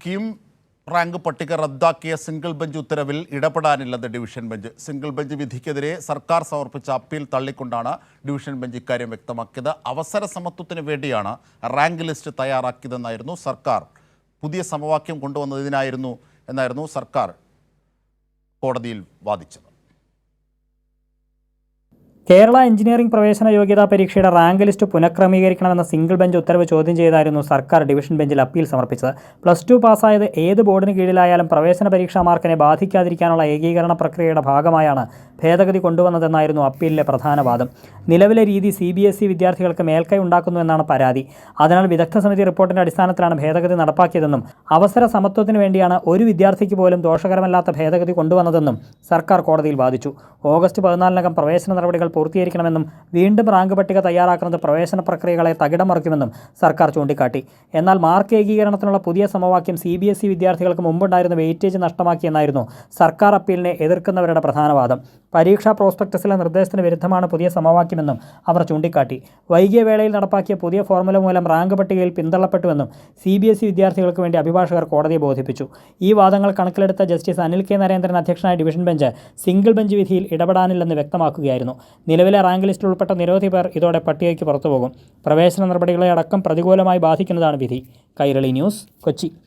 KEAM rank പട്ടിക റദ്ദാക്കിയ single bench ഉത്തരവിൽ ഇടപെടാനില്ലെന്ന് ഡിവിഷൻ ബെഞ്ച്. സിംഗിൾ ബെഞ്ച് വിധിക്കെതിരെ സർക്കാർ സമർപ്പിച്ച അപ്പീൽ തള്ളിക്കൊണ്ടാണ് ഡിവിഷൻ ബെഞ്ച് ഇക്കാര്യം വ്യക്തമാക്കിയത്. അവസര സമത്വത്തിന് വേണ്ടിയാണ് റാങ്ക് ലിസ്റ്റ് തയ്യാറാക്കിയതെന്നായിരുന്നു സർക്കാർ. പുതിയ സമവാക്യം എന്നായിരുന്നു സർക്കാർ കോടതിയിൽ വാദിച്ചത്. കേരള എഞ്ചിനീയറിംഗ് പ്രവേശന യോഗ്യതാ പരീക്ഷയുടെ റാങ്ക് ലിസ്റ്റ് പുനഃക്രമീകരിക്കണമെന്ന സിംഗിൾ ബെഞ്ച് ഉത്തരവ് ചോദ്യം ചെയ്തായിരുന്നു സർക്കാർ ഡിവിഷൻ ബെഞ്ചിൽ അപ്പീൽ സമർപ്പിച്ചത്. +2 പാസ്സായത് ഏത് ബോർഡിന് കീഴിലായാലും പ്രവേശന പരീക്ഷാ മാർക്കിനെ ബാധിക്കാതിരിക്കാനുള്ള ഏകീകരണ പ്രക്രിയയുടെ ഭാഗമായാണ് ഭേദഗതി കൊണ്ടുവന്നതെന്നായിരുന്നു അപ്പീലിലെ പ്രധാന വാദം. നിലവിലെ രീതി CBSE വിദ്യാർത്ഥികൾക്ക് മേൽക്കൈ ഉണ്ടാക്കുന്നുവെന്നാണ് പരാതി. അതിനാൽ വിദഗ്ധ സമിതി റിപ്പോർട്ടിന്റെ അടിസ്ഥാനത്തിലാണ് ഭേദഗതി നടപ്പാക്കിയതെന്നും അവസര സമത്വത്തിന് വേണ്ടിയാണ് ഒരു വിദ്യാർത്ഥിക്ക് പോലും ദോഷകരമല്ലാത്ത ഭേദഗതി കൊണ്ടുവന്നതെന്നും സർക്കാർ കോടതിയിൽ വാദിച്ചു. ഓഗസ്റ്റ് 14-നകം പ്രവേശന നടപടികൾ പൂർത്തീകരിക്കണമെന്നും വീണ്ടും റാങ്ക് പട്ടിക തയ്യാറാക്കുന്നത് പ്രവേശന പ്രക്രിയകളെ തകിടം മറിക്കുമെന്നും സർക്കാർ ചൂണ്ടിക്കാട്ടി. എന്നാൽ മാർക്ക് ഏകീകരണത്തിനുള്ള പുതിയ സമവാക്യം CBSE വിദ്യാർത്ഥികൾക്ക് മുമ്പുണ്ടായിരുന്ന വെയിറ്റേജ് നഷ്ടമാക്കിയെന്നായിരുന്നു സർക്കാർ അപ്പീലിനെ എതിർക്കുന്നവരുടെ പ്രധാന വാദം. പരീക്ഷാ പ്രോസ്പെക്ടസിലെ നിർദ്ദേശത്തിന് വിരുദ്ധമാണ് പുതിയ സമവാക്യമെന്നും അവർ ചൂണ്ടിക്കാട്ടി. വൈകിയ വേളയിൽ നടപ്പാക്കിയ പുതിയ ഫോർമുല മൂലം റാങ്ക് പട്ടികയിൽ പിന്തള്ളപ്പെട്ടുവെന്നും CBSE വിദ്യാർത്ഥികൾക്ക് വേണ്ടി അഭിഭാഷകർ കോടതിയെ ബോധിപ്പിച്ചു. ഈ വാദങ്ങൾ കണക്കിലെടുത്ത ജസ്റ്റിസ് അനിൽ K. നരേന്ദ്രൻ അധ്യക്ഷനായ ഡിവിഷൻ ബെഞ്ച് സിംഗിൾ ബെഞ്ച് വിധിയിൽ ഇടപെടാനില്ലെന്ന് വ്യക്തമാക്കുകയായിരുന്നു. നിലവിലെ റാങ്ക് ലിസ്റ്റിൽ ഉൾപ്പെട്ട നിരവധി പേർ ഇതോടെ പട്ടികയ്ക്ക് പുറത്തുപോകും. പ്രവേശന നടപടികളെ അടക്കം പ്രതികൂലമായി ബാധിക്കുന്നതാണ് വിധി. കൈരളി ന്യൂസ്, കൊച്ചി.